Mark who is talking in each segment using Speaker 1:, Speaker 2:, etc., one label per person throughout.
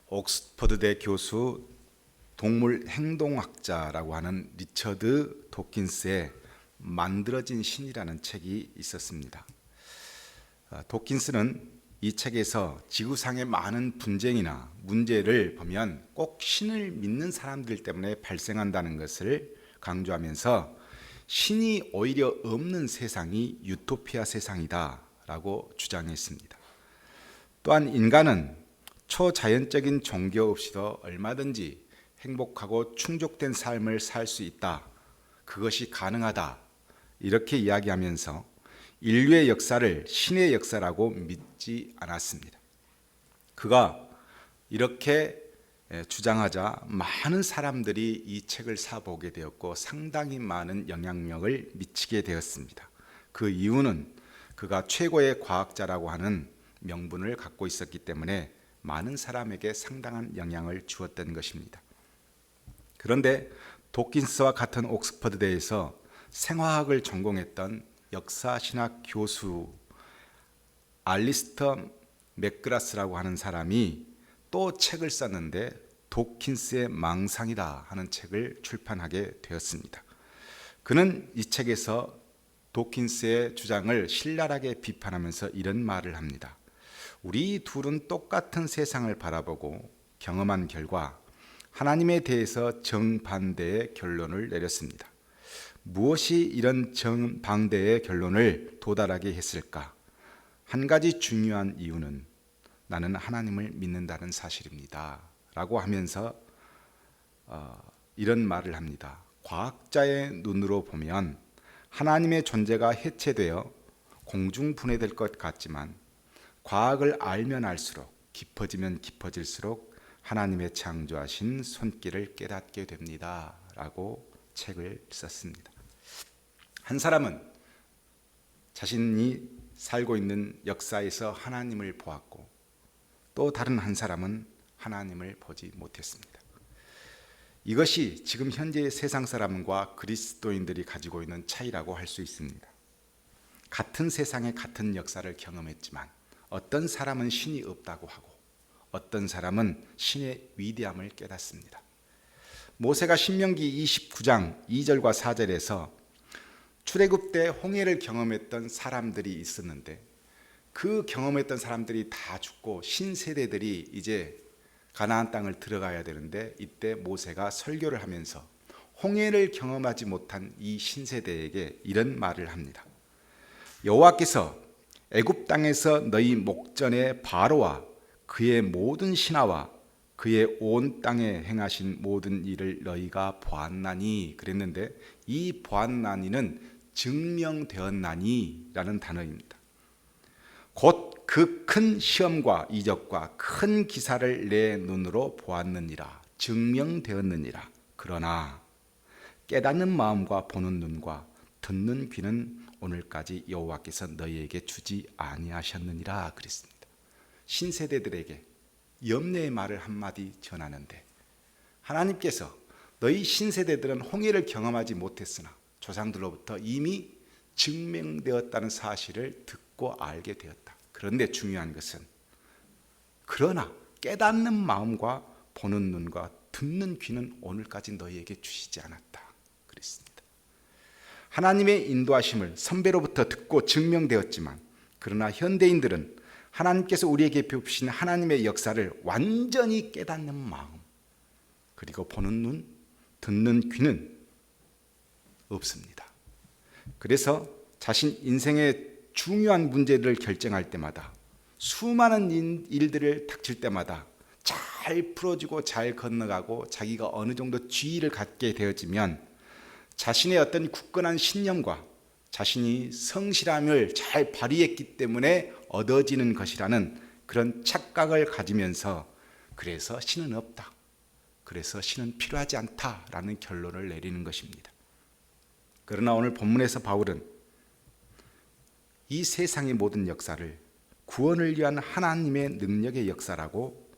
Speaker 1: 옥스퍼드대 교수 동물 행동학자라고 하는 리처드 도킨스의 만들어진 신이라는 책이 있었습니다. 도킨스는 이 책에서 지구상의 많은 분쟁이나 문제를 보면 꼭 신을 믿는 사람들 때문에 발생한다는 것을 강조하면서 신이 오히려 없는 세상이 유토피아 세상이다 라고 주장했습니다. 또한 인간은 초자연적인 종교 없이도 얼마든지 행복하고 충족된 삶을 살 수 있다. 그것이 가능하다. 이렇게 이야기하면서 인류의 역사를 신의 역사라고 믿지 않았습니다. 그가 이렇게 주장하자 많은 사람들이 이 책을 사보게 되었고 상당히 많은 영향력을 미치게 되었습니다. 그 이유는 그가 최고의 과학자라고 하는 명분을 갖고 있었기 때문에 많은 사람에게 상당한 영향을 주었던 것입니다. 그런데 도킨스와 같은 옥스퍼드대에서 생화학을 전공했던 역사신학 교수 알리스터 맥그라스라고 하는 사람이 또 책을 썼는데 도킨스의 망상이다 하는 책을 출판하게 되었습니다. 그는 이 책에서 도킨스의 주장을 신랄하게 비판하면서 이런 말을 합니다. 우리 둘은 똑같은 세상을 바라보고 경험한 결과 하나님에 대해서 정반대의 결론을 내렸습니다. 무엇이 이런 정반대의 결론을 도달하게 했을까? 한 가지 중요한 이유는 나는 하나님을 믿는다는 사실입니다. 라고 하면서 이런 말을 합니다. 과학자의 눈으로 보면 하나님의 존재가 해체되어 공중분해될 것 같지만 과학을 알면 알수록 깊어지면 깊어질수록 하나님의 창조하신 손길을 깨닫게 됩니다. 라고 책을 썼습니다. 한 사람은 자신이 살고 있는 역사에서 하나님을 보았고 또 다른 한 사람은 하나님을 보지 못했습니다. 이것이 지금 현재의 세상 사람과 그리스도인들이 가지고 있는 차이라고 할 수 있습니다. 같은 세상에 같은 역사를 경험했지만 어떤 사람은 신이 없다고 하고 어떤 사람은 신의 위대함을 깨닫습니다. 모세가 신명기 29장 2절과 4절에서 출애굽 때 홍해를 경험했던 사람들이 있었는데 그 경험했던 사람들이 다 죽고 신세대들이 이제 가나안 땅을 들어가야 되는데 이때 모세가 설교를 하면서 홍해를 경험하지 못한 이 신세대에게 이런 말을 합니다. 여호와께서 애굽 땅에서 너희 목전에 바로와 그의 모든 신하와 그의 온 땅에 행하신 모든 일을 너희가 보았나니 그랬는데 이 보았나니는 증명되었나니 라는 단어입니다. 곧 그 큰 시험과 이적과 큰 기사를 내 눈으로 보았느니라 증명되었느니라. 그러나 깨닫는 마음과 보는 눈과 듣는 귀는 오늘까지 여호와께서 너희에게 주지 아니하셨느니라 그랬습니다. 신세대들에게 염려의 말을 한마디 전하는데 하나님께서 너희 신세대들은 홍해를 경험하지 못했으나 조상들로부터 이미 증명되었다는 사실을 듣고 알게 되었다. 그런데 중요한 것은 그러나 깨닫는 마음과 보는 눈과 듣는 귀는 오늘까지 너희에게 주시지 않았다 그랬습니다. 하나님의 인도하심을 선배로부터 듣고 증명되었지만 그러나 현대인들은 하나님께서 우리에게 베푸신 하나님의 역사를 완전히 깨닫는 마음 그리고 보는 눈, 듣는 귀는 없습니다. 그래서 자신 인생의 중요한 문제를 결정할 때마다 수많은 일들을 닥칠 때마다 잘 풀어지고 잘 건너가고 자기가 어느 정도 지위를 갖게 되어지면 자신의 어떤 굳건한 신념과 자신이 성실함을 잘 발휘했기 때문에 얻어지는 것이라는 그런 착각을 가지면서 그래서 신은 없다. 그래서 신은 필요하지 않다라는 결론을 내리는 것입니다. 그러나 오늘 본문에서 바울은 이 세상의 모든 역사를 구원을 위한 하나님의 능력의 역사라고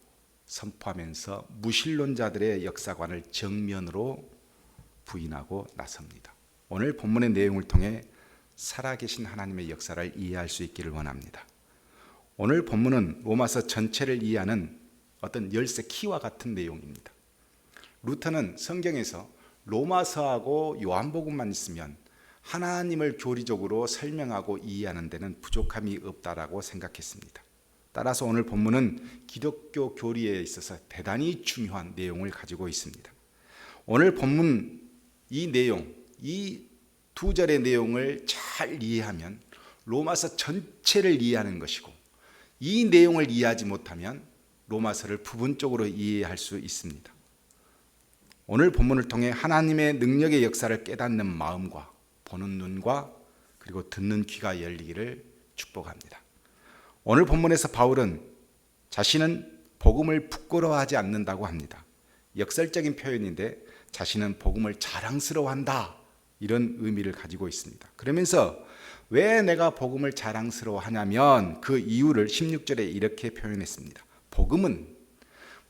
Speaker 1: 선포하면서 무신론자들의 역사관을 정면으로 부인하고 나섭니다. 오늘 본문의 내용을 통해 살아계신 하나님의 역사를 이해할 수 있기를 원합니다. 오늘 본문은 로마서 전체를 이해하는 어떤 열쇠 키와 같은 내용입니다. 루터는 성경에서 로마서하고 요한복음만 있으면 하나님을 교리적으로 설명하고 이해하는 데는 부족함이 없다라고 생각했습니다. 따라서 오늘 본문은 기독교 교리에 있어서 대단히 중요한 내용을 가지고 있습니다. 오늘 본문 이 내용, 이 두 절의 내용을 잘 이해하면 로마서 전체를 이해하는 것이고, 이 내용을 이해하지 못하면 로마서를 부분적으로 이해할 수 있습니다. 오늘 본문을 통해 하나님의 능력의 역사를 깨닫는 마음과 보는 눈과 그리고 듣는 귀가 열리기를 축복합니다. 오늘 본문에서 바울은 자신은 복음을 부끄러워하지 않는다고 합니다. 역설적인 표현인데 자신은 복음을 자랑스러워한다, 이런 의미를 가지고 있습니다. 그러면서 왜 내가 복음을 자랑스러워하냐면 그 이유를 16절에 이렇게 표현했습니다. 복음은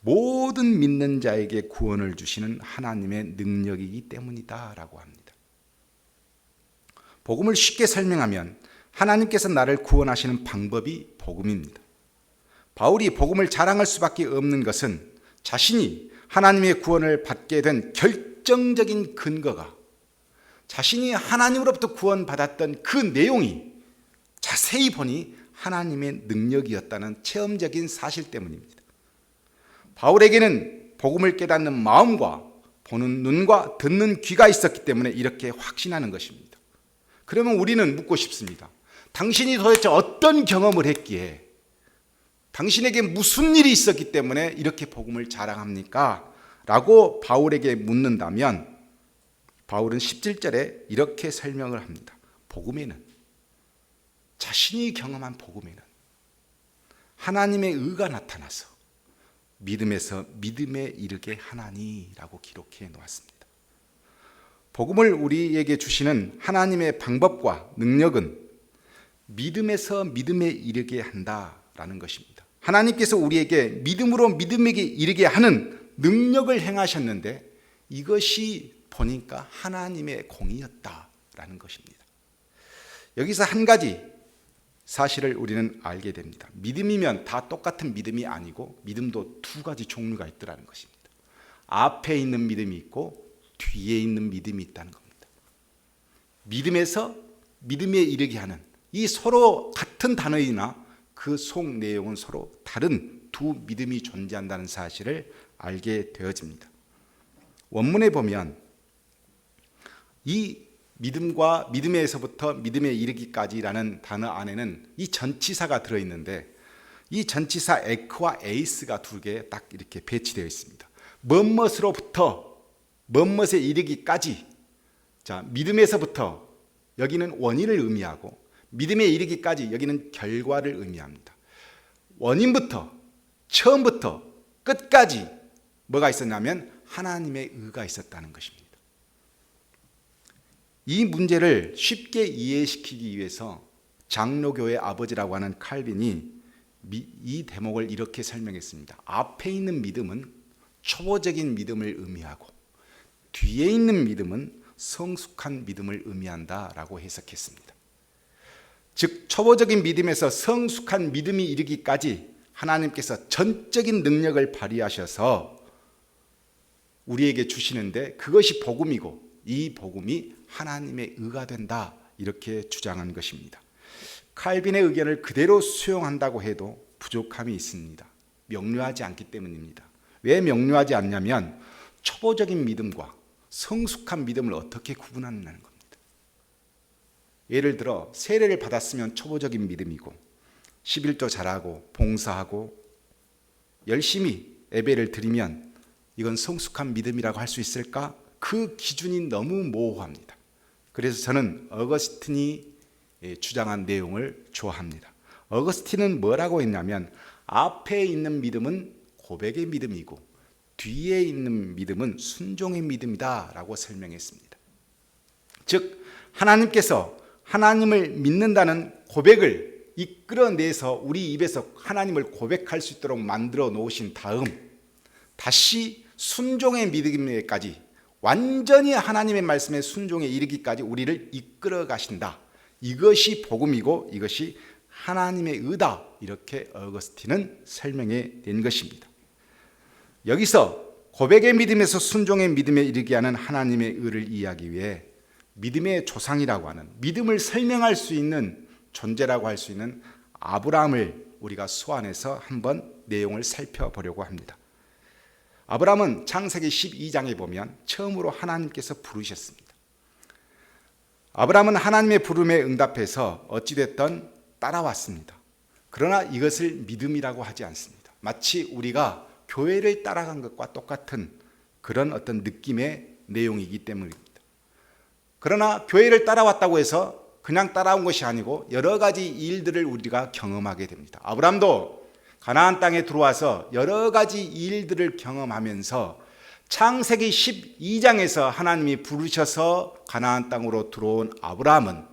Speaker 1: 모든 믿는 자에게 구원을 주시는 하나님의 능력이기 때문이다 라고 합니다. 복음을 쉽게 설명하면 하나님께서 나를 구원하시는 방법이 복음입니다. 바울이 복음을 자랑할 수밖에 없는 것은 자신이 하나님의 구원을 받게 된 결정적인 근거가, 자신이 하나님으로부터 구원받았던 그 내용이 자세히 보니 하나님의 능력이었다는 체험적인 사실 때문입니다. 바울에게는 복음을 깨닫는 마음과 보는 눈과 듣는 귀가 있었기 때문에 이렇게 확신하는 것입니다. 그러면 우리는 묻고 싶습니다. 당신이 도대체 어떤 경험을 했기에, 당신에게 무슨 일이 있었기 때문에 이렇게 복음을 자랑합니까? 라고 바울에게 묻는다면 바울은 17절에 이렇게 설명을 합니다. 복음에는, 자신이 경험한 복음에는 하나님의 의가 나타나서 믿음에서 믿음에 이르게 하나니라고 기록해 놓았습니다. 복음을 우리에게 주시는 하나님의 방법과 능력은 믿음에서 믿음에 이르게 한다라는 것입니다. 하나님께서 우리에게 믿음으로 믿음에게 이르게 하는 능력을 행하셨는데 이것이 보니까 하나님의 공이었다라는 것입니다. 여기서 한 가지 사실을 우리는 알게 됩니다. 믿음이면 다 똑같은 믿음이 아니고 믿음도 두 가지 종류가 있더라는 것입니다. 앞에 있는 믿음이 있고 뒤에 있는 믿음이 있다는 겁니다. 믿음에서 믿음에 이르게 하는, 이 서로 같은 단어이나 그 속 내용은 서로 다른 두 믿음이 존재한다는 사실을 알게 되어집니다. 원문에 보면 이 믿음과 믿음에서부터 믿음에 이르기까지라는 단어 안에는 이 전치사가 들어있는데, 이 전치사 에크와 에이스가 두 개 딱 이렇게 배치되어 있습니다. 뭐뭇으로부터 뭐뭇에 이르기까지. 자, 믿음에서부터 여기는 원인을 의미하고, 믿음에 이르기까지 여기는 결과를 의미합니다. 원인부터, 처음부터 끝까지 뭐가 있었냐면 하나님의 의가 있었다는 것입니다. 이 문제를 쉽게 이해시키기 위해서 장로교의 아버지라고 하는 칼빈이 이 대목을 이렇게 설명했습니다. 앞에 있는 믿음은 초보적인 믿음을 의미하고 뒤에 있는 믿음은 성숙한 믿음을 의미한다라고 해석했습니다. 즉 초보적인 믿음에서 성숙한 믿음이 이르기까지 하나님께서 전적인 능력을 발휘하셔서 우리에게 주시는데 그것이 복음이고, 이 복음이 하나님의 의가 된다, 이렇게 주장한 것입니다. 칼빈의 의견을 그대로 수용한다고 해도 부족함이 있습니다. 명료하지 않기 때문입니다. 왜 명료하지 않냐면 초보적인 믿음과 성숙한 믿음을 어떻게 구분하는 겁니다. 예를 들어 세례를 받았으면 초보적인 믿음이고, 11조 잘하고 봉사하고 열심히 예배를 드리면 이건 성숙한 믿음이라고 할 수 있을까? 그 기준이 너무 모호합니다. 그래서 저는 어거스틴이 주장한 내용을 좋아합니다. 어거스틴은 뭐라고 했냐면 앞에 있는 믿음은 고백의 믿음이고 뒤에 있는 믿음은 순종의 믿음이다 라고 설명했습니다. 즉 하나님께서 하나님을 믿는다는 고백을 이끌어내서 우리 입에서 하나님을 고백할 수 있도록 만들어 놓으신 다음 다시 순종의 믿음에까지, 완전히 하나님의 말씀에 순종에 이르기까지 우리를 이끌어 가신다. 이것이 복음이고 이것이 하나님의 의다. 이렇게 어거스틴은 설명해 낸 것입니다. 여기서 고백의 믿음에서 순종의 믿음에 이르게 하는 하나님의 의를 이해하기 위해 믿음의 조상이라고 하는, 믿음을 설명할 수 있는 존재라고 할 수 있는 아브라함을 우리가 소환해서 한번 내용을 살펴보려고 합니다. 아브라함은 창세기 12장에 보면 처음으로 하나님께서 부르셨습니다. 아브라함은 하나님의 부름에 응답해서 어찌됐든 따라왔습니다. 그러나 이것을 믿음이라고 하지 않습니다. 마치 우리가 교회를 따라간 것과 똑같은 그런 어떤 느낌의 내용이기 때문입니다. 그러나 교회를 따라왔다고 해서 그냥 따라온 것이 아니고 여러 가지 일들을 우리가 경험하게 됩니다. 아브라함도 가나안 땅에 들어와서 여러 가지 일들을 경험하면서 창세기 12장에서 하나님이 부르셔서 가나안 땅으로 들어온 아브라함은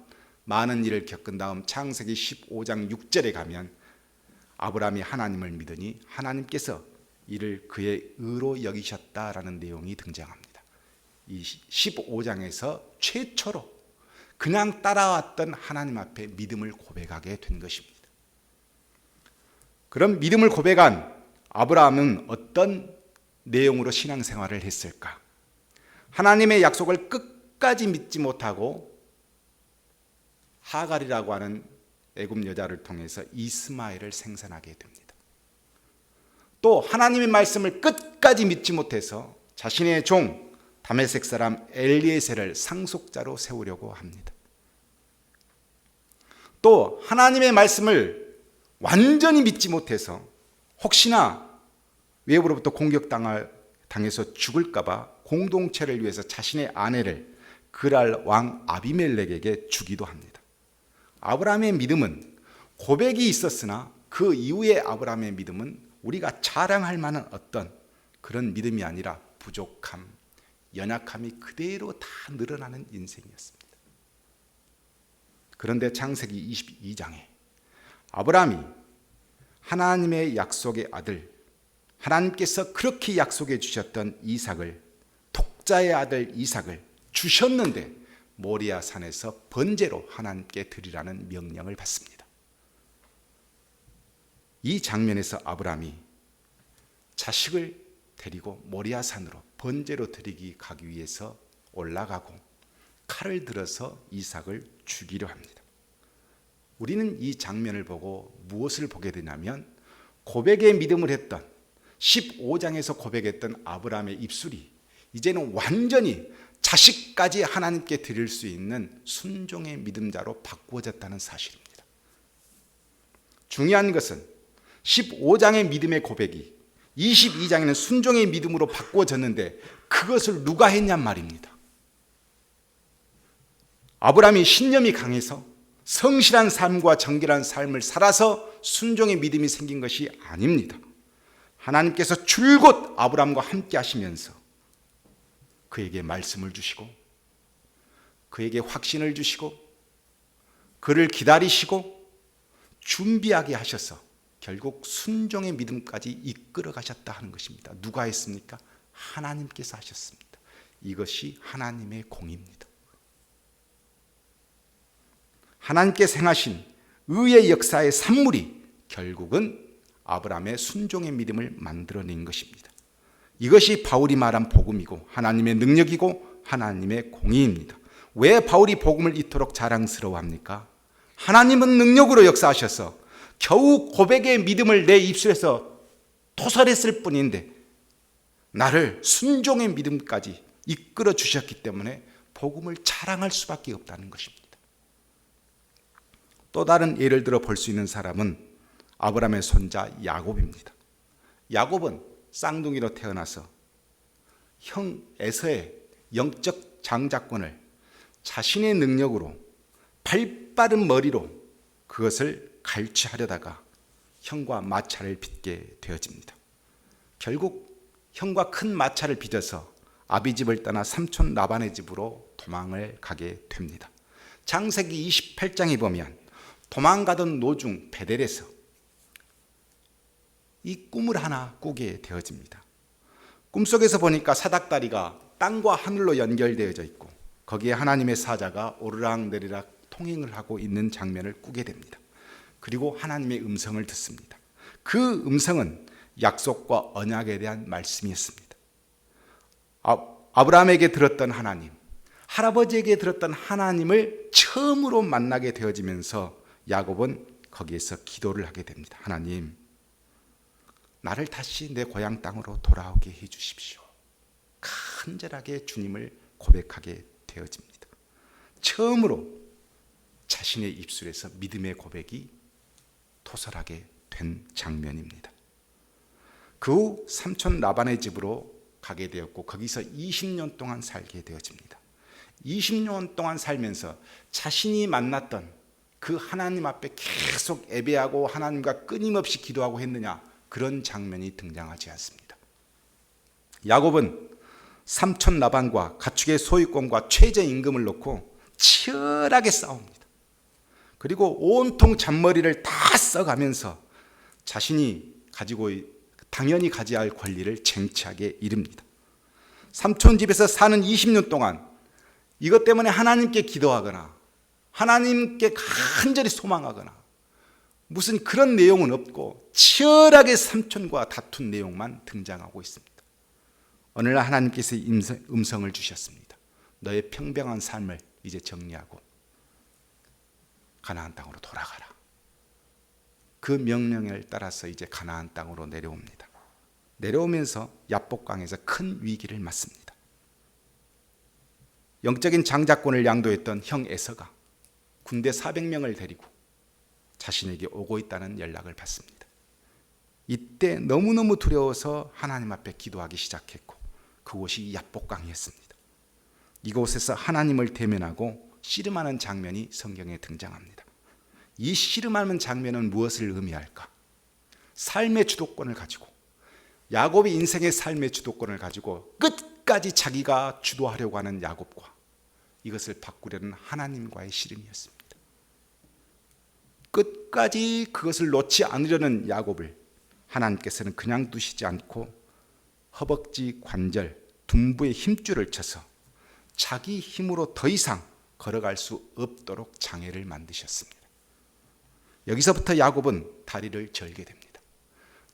Speaker 1: 많은 일을 겪은 다음 창세기 15장 6절에 가면 아브라함이 하나님을 믿으니 하나님께서 이를 그의 의로 여기셨다라는 내용이 등장합니다. 이 15장에서 최초로 그냥 따라왔던 하나님 앞에 믿음을 고백하게 된 것입니다. 그럼 믿음을 고백한 아브라함은 어떤 내용으로 신앙생활을 했을까? 하나님의 약속을 끝까지 믿지 못하고 하갈이라고 하는 애굽 여자를 통해서 이스마엘을 생산하게 됩니다. 또 하나님의 말씀을 끝까지 믿지 못해서 자신의 종 다메섹 사람 엘리에셀을 상속자로 세우려고 합니다. 또 하나님의 말씀을 완전히 믿지 못해서 혹시나 외부로부터 공격당해서 죽을까봐 공동체를 위해서 자신의 아내를 그랄 왕 아비멜렉에게 주기도 합니다. 아브라함의 믿음은 고백이 있었으나 그 이후에 아브라함의 믿음은 우리가 자랑할 만한 어떤 그런 믿음이 아니라 부족함, 연약함이 그대로 다 늘어나는 인생이었습니다. 그런데 창세기 22장에 아브라함이 하나님의 약속의 아들, 하나님께서 그렇게 약속해 주셨던 이삭을, 독자의 아들 이삭을 주셨는데 모리아 산에서 번제로 하나님께 드리라는 명령을 받습니다. 이 장면에서 아브라함이 자식을 데리고 모리아 산으로 번제로 드리기 가기 위해서 올라가고 칼을 들어서 이삭을 죽이려 합니다. 우리는 이 장면을 보고 무엇을 보게 되냐면 고백의 믿음을 했던 15장에서 고백했던 아브라함의 입술이 이제는 완전히 자식까지 하나님께 드릴 수 있는 순종의 믿음자로 바꾸어졌다는 사실입니다. 중요한 것은 15장의 믿음의 고백이 22장에는 순종의 믿음으로 바꾸어졌는데 그것을 누가 했냔 말입니다. 아브라함이 신념이 강해서 성실한 삶과 정결한 삶을 살아서 순종의 믿음이 생긴 것이 아닙니다. 하나님께서 줄곧 아브라함과 함께 하시면서 그에게 말씀을 주시고 그에게 확신을 주시고 그를 기다리시고 준비하게 하셔서 결국 순종의 믿음까지 이끌어 가셨다 하는 것입니다. 누가 했습니까? 하나님께서 하셨습니다. 이것이 하나님의 공입니다. 하나님께서 행하신 의의 역사의 산물이 결국은 아브라함의 순종의 믿음을 만들어낸 것입니다. 이것이 바울이 말한 복음이고 하나님의 능력이고 하나님의 공의입니다. 왜 바울이 복음을 이토록 자랑스러워합니까? 하나님은 능력으로 역사하셔서 겨우 고백의 믿음을 내 입술에서 토설했을 뿐인데 나를 순종의 믿음까지 이끌어 주셨기 때문에 복음을 자랑할 수밖에 없다는 것입니다. 또 다른 예를 들어 볼 수 있는 사람은 아브라함의 손자 야곱입니다. 야곱은 쌍둥이로 태어나서 형 에서의 영적 장자권을 자신의 능력으로 발빠른 머리로 그것을 갈취하려다가 형과 마차를 빚게 되어집니다. 결국 형과 큰 마차를 빚어서 아비 집을 떠나 삼촌 라반의 집으로 도망을 가게 됩니다. 창세기 28장에 보면 도망가던 노중 베델에서 이 꿈을 하나 꾸게 되어집니다. 꿈속에서 보니까 사닥다리가 땅과 하늘로 연결되어져 있고 거기에 하나님의 사자가 오르락내리락 통행을 하고 있는 장면을 꾸게 됩니다. 그리고 하나님의 음성을 듣습니다. 그 음성은 약속과 언약에 대한 말씀이었습니다. 아브라함에게 들었던 하나님, 할아버지에게 들었던 하나님을 처음으로 만나게 되어지면서 야곱은 거기에서 기도를 하게 됩니다. 하나님, 나를 다시 내 고향 땅으로 돌아오게 해 주십시오. 간절하게 주님을 고백하게 되어집니다. 처음으로 자신의 입술에서 믿음의 고백이 토설하게 된 장면입니다. 그 후 삼촌 라반의 집으로 가게 되었고 거기서 20년 동안 살게 되어집니다. 20년 동안 살면서 자신이 만났던 그 하나님 앞에 계속 예배하고 하나님과 끊임없이 기도하고 했느냐, 그런 장면이 등장하지 않습니다. 야곱은 삼촌 라반과 가축의 소유권과 최저임금을 놓고 치열하게 싸웁니다. 그리고 온통 잔머리를 다 써가면서 자신이 가지고 당연히 가져야 할 권리를 쟁취하게 이릅니다. 삼촌 집에서 사는 20년 동안 이것 때문에 하나님께 기도하거나 하나님께 간절히 소망하거나 무슨 그런 내용은 없고 치열하게 삼촌과 다툰 내용만 등장하고 있습니다. 어느 날 하나님께서 음성을 주셨습니다. 너의 평범한 삶을 이제 정리하고 가나안 땅으로 돌아가라. 그 명령을 따라서 이제 가나안 땅으로 내려옵니다. 내려오면서 야복강에서 큰 위기를 맞습니다. 영적인 장자권을 양도했던 형 에서가 군대 400명을 데리고 자신에게 오고 있다는 연락을 받습니다. 이때 너무너무 두려워서 하나님 앞에 기도하기 시작했고 그곳이 야복강이었습니다. 이곳에서 하나님을 대면하고 씨름하는 장면이 성경에 등장합니다. 이 씨름하는 장면은 무엇을 의미할까? 삶의 주도권을 가지고, 야곱이 인생의 삶의 주도권을 가지고 끝까지 자기가 주도하려고 하는 야곱과 이것을 바꾸려는 하나님과의 씨름이었습니다. 끝까지 그것을 놓지 않으려는 야곱을 하나님께서는 그냥 두시지 않고 허벅지 관절, 둔부의 힘줄을 쳐서 자기 힘으로 더 이상 걸어갈 수 없도록 장애를 만드셨습니다. 여기서부터 야곱은 다리를 절게 됩니다.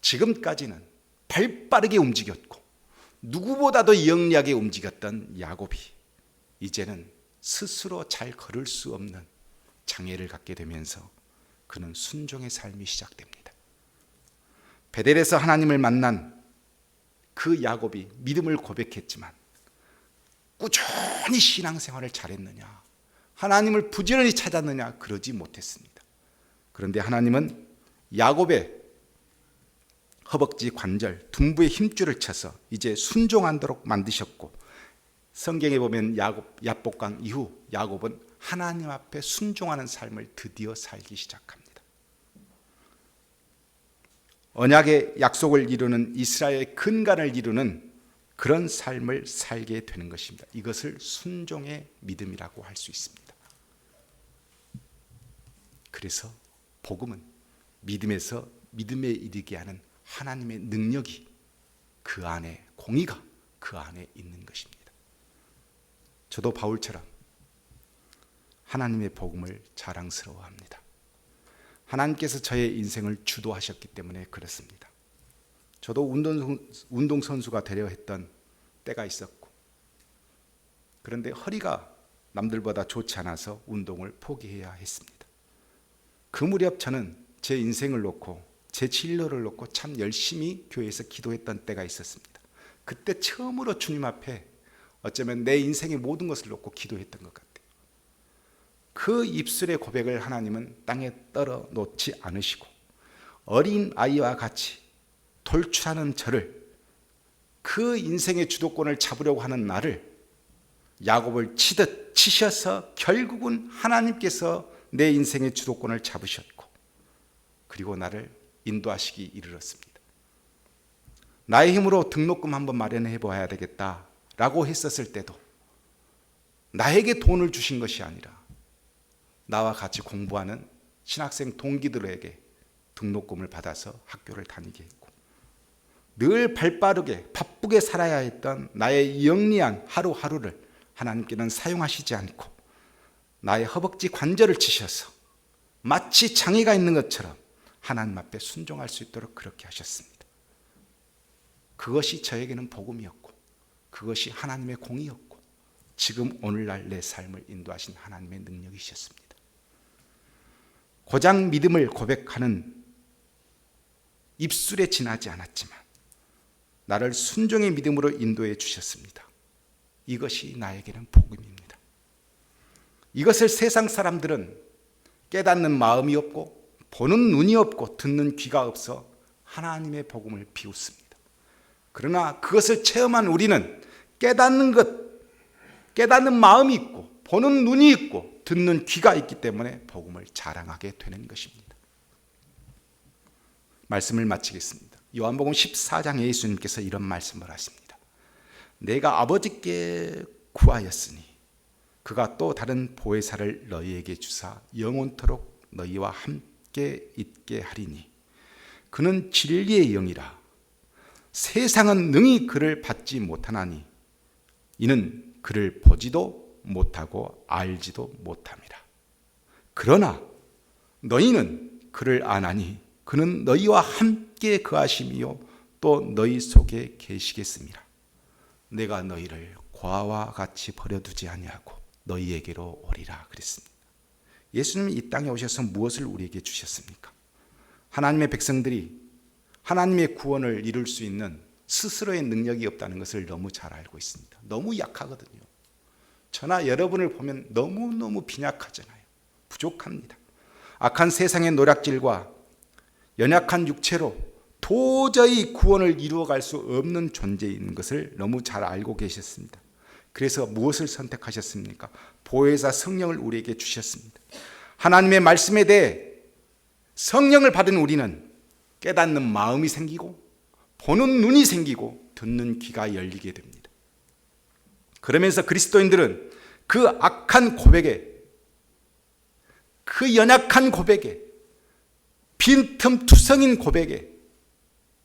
Speaker 1: 지금까지는 발빠르게 움직였고 누구보다도 영리하게 움직였던 야곱이 이제는 스스로 잘 걸을 수 없는 장애를 갖게 되면서 그는 순종의 삶이 시작됩니다. 베델에서 하나님을 만난 그 야곱이 믿음을 고백했지만 꾸준히 신앙생활을 잘했느냐, 하나님을 부지런히 찾았느냐, 그러지 못했습니다. 그런데 하나님은 야곱의 허벅지 관절, 둔부의 힘줄을 쳐서 이제 순종하도록 만드셨고 성경에 보면 야복강 이후 야곱은 하나님 앞에 순종하는 삶을 드디어 살기 시작합니다. 언약의 약속을 이루는 이스라엘의 근간을 이루는 그런 삶을 살게 되는 것입니다. 이것을 순종의 믿음이라고 할 수 있습니다. 그래서 복음은 믿음에서 믿음에 이르게 하는 하나님의 능력이 그 안에, 공의가 그 안에 있는 것입니다. 저도 바울처럼 하나님의 복음을 자랑스러워합니다. 하나님께서 저의 인생을 주도하셨기 때문에 그렇습니다. 저도 운동선수가 되려 했던 때가 있었고 그런데 허리가 남들보다 좋지 않아서 운동을 포기해야 했습니다. 그 무렵 저는 제 인생을 놓고 제 진로를 놓고 참 열심히 교회에서 기도했던 때가 있었습니다. 그때 처음으로 주님 앞에 어쩌면 내 인생의 모든 것을 놓고 기도했던 것 같아요. 그 입술의 고백을 하나님은 땅에 떨어 놓지 않으시고 어린 아이와 같이 돌출하는 저를, 그 인생의 주도권을 잡으려고 하는 나를 야곱을 치듯 치셔서 결국은 하나님께서 내 인생의 주도권을 잡으셨고 그리고 나를 인도하시기 이르렀습니다. 나의 힘으로 등록금 한번 마련해 봐야 되겠다라고 했었을 때도 나에게 돈을 주신 것이 아니라 나와 같이 공부하는 신학생 동기들에게 등록금을 받아서 학교를 다니게 했고 늘 발빠르게 바쁘게 살아야 했던 나의 영리한 하루하루를 하나님께는 사용하시지 않고 나의 허벅지 관절을 치셔서 마치 장애가 있는 것처럼 하나님 앞에 순종할 수 있도록 그렇게 하셨습니다. 그것이 저에게는 복음이었고 그것이 하나님의 공의였고 지금 오늘날 내 삶을 인도하신 하나님의 능력이셨습니다. 고작 믿음을 고백하는 입술에 지나지 않았지만 나를 순종의 믿음으로 인도해 주셨습니다. 이것이 나에게는 복음입니다. 이것을 세상 사람들은 깨닫는 마음이 없고 보는 눈이 없고 듣는 귀가 없어 하나님의 복음을 비웃습니다. 그러나 그것을 체험한 우리는 깨닫는 마음이 있고 보는 눈이 있고 듣는 귀가 있기 때문에 복음을 자랑하게 되는 것입니다. 말씀을 마치겠습니다. 요한복음 14장에 예수님께서 이런 말씀을 하십니다. 내가 아버지께 구하였으니 그가 또 다른 보혜사를 너희에게 주사 영원토록 너희와 함께 있게 하리니 그는 진리의 영이라 세상은 능히 그를 받지 못하나니 이는 그를 보지도 못하고 알지도 못함이라. 그러나 너희는 그를 아나니 그는 너희와 함께 거하심이요 또 너희 속에 계시겠습니다. 내가 너희를 고아와 같이 버려두지 아니하고 너희에게로 오리라 그랬습니다. 예수님이 이 땅에 오셔서 무엇을 우리에게 주셨습니까? 하나님의 백성들이 하나님의 구원을 이룰 수 있는 스스로의 능력이 없다는 것을 너무 잘 알고 있습니다. 너무 약하거든요. 저나 여러분을 보면 너무너무 빈약하잖아요. 부족합니다. 악한 세상의 노략질과 연약한 육체로 도저히 구원을 이루어갈 수 없는 존재인 것을 너무 잘 알고 계셨습니다. 그래서 무엇을 선택하셨습니까? 보혜사 성령을 우리에게 주셨습니다. 하나님의 말씀에 대해 성령을 받은 우리는 깨닫는 마음이 생기고 보는 눈이 생기고 듣는 귀가 열리게 됩니다. 그러면서 그리스도인들은 그 악한 고백에, 그 연약한 고백에, 빈틈투성인 고백에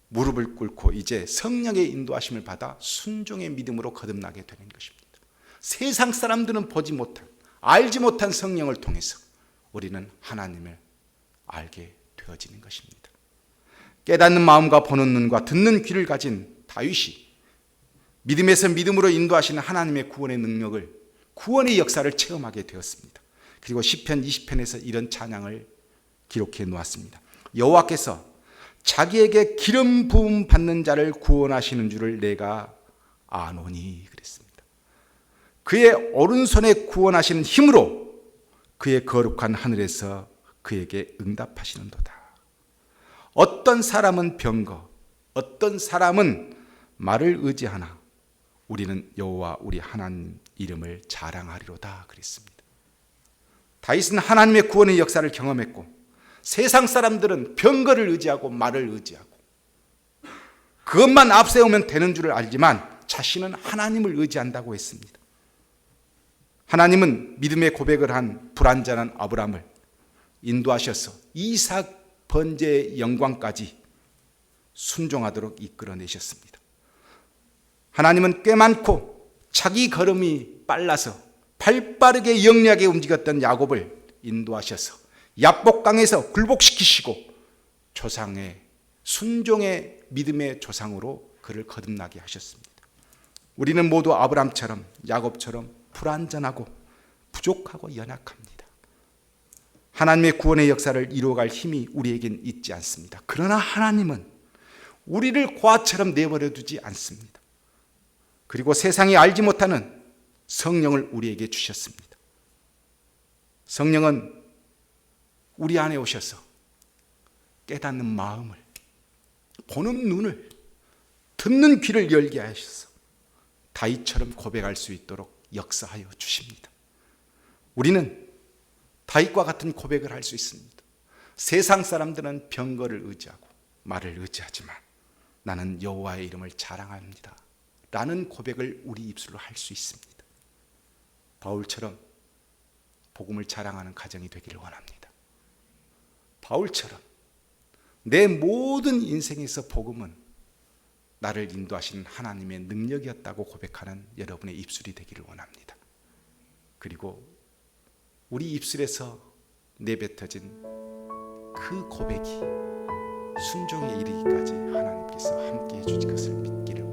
Speaker 1: 무릎을 꿇고 이제 성령의 인도하심을 받아 순종의 믿음으로 거듭나게 되는 것입니다. 세상 사람들은 보지 못한, 알지 못한 성령을 통해서 우리는 하나님을 알게 되어지는 것입니다. 깨닫는 마음과 보는 눈과 듣는 귀를 가진 다윗이 믿음에서 믿음으로 인도하시는 하나님의 구원의 능력을, 구원의 역사를 체험하게 되었습니다. 그리고 시편 20편에서 이런 찬양을 기록해 놓았습니다. 여호와께서 자기에게 기름 부음 받는 자를 구원하시는 줄을 내가 아노니 그랬습니다. 그의 오른손에 구원하시는 힘으로 그의 거룩한 하늘에서 그에게 응답하시는도다. 어떤 사람은 병거, 어떤 사람은 말을 의지하나 우리는 여호와 우리 하나님 이름을 자랑하리로다 그랬습니다. 다윗은 하나님의 구원의 역사를 경험했고 세상 사람들은 병거를 의지하고 말을 의지하고 그것만 앞세우면 되는 줄을 알지만 자신은 하나님을 의지한다고 했습니다. 하나님은 믿음의 고백을 한 불완전한 아브라함을 인도하셔서 이삭 번제의 영광까지 순종하도록 이끌어내셨습니다. 하나님은 꽤 많고 자기 걸음이 빨라서 발빠르게 영리하게 움직였던 야곱을 인도하셔서 야복강에서 굴복시키시고 조상의 순종의 믿음의 조상으로 그를 거듭나게 하셨습니다. 우리는 모두 아브라함처럼 야곱처럼 불완전하고 부족하고 연약합니다. 하나님의 구원의 역사를 이루어갈 힘이 우리에겐 있지 않습니다. 그러나 하나님은 우리를 고아처럼 내버려 두지 않습니다. 그리고 세상이 알지 못하는 성령을 우리에게 주셨습니다. 성령은 우리 안에 오셔서 깨닫는 마음을, 보는 눈을, 듣는 귀를 열게 하셔서 다윗처럼 고백할 수 있도록 역사하여 주십니다. 우리는 다윗과 같은 고백을 할 수 있습니다. 세상 사람들은 병거를 의지하고 말을 의지하지만 나는 여호와의 이름을 자랑합니다 라는 고백을 우리 입술로 할 수 있습니다. 바울처럼 복음을 자랑하는 가정이 되기를 원합니다. 바울처럼 내 모든 인생에서 복음은 나를 인도하시는 하나님의 능력이었다고 고백하는 여러분의 입술이 되기를 원합니다. 그리고 우리 입술에서 내뱉어진 그 고백이 순종에 이르기까지 하나님께서 함께 해주실 것을 믿기를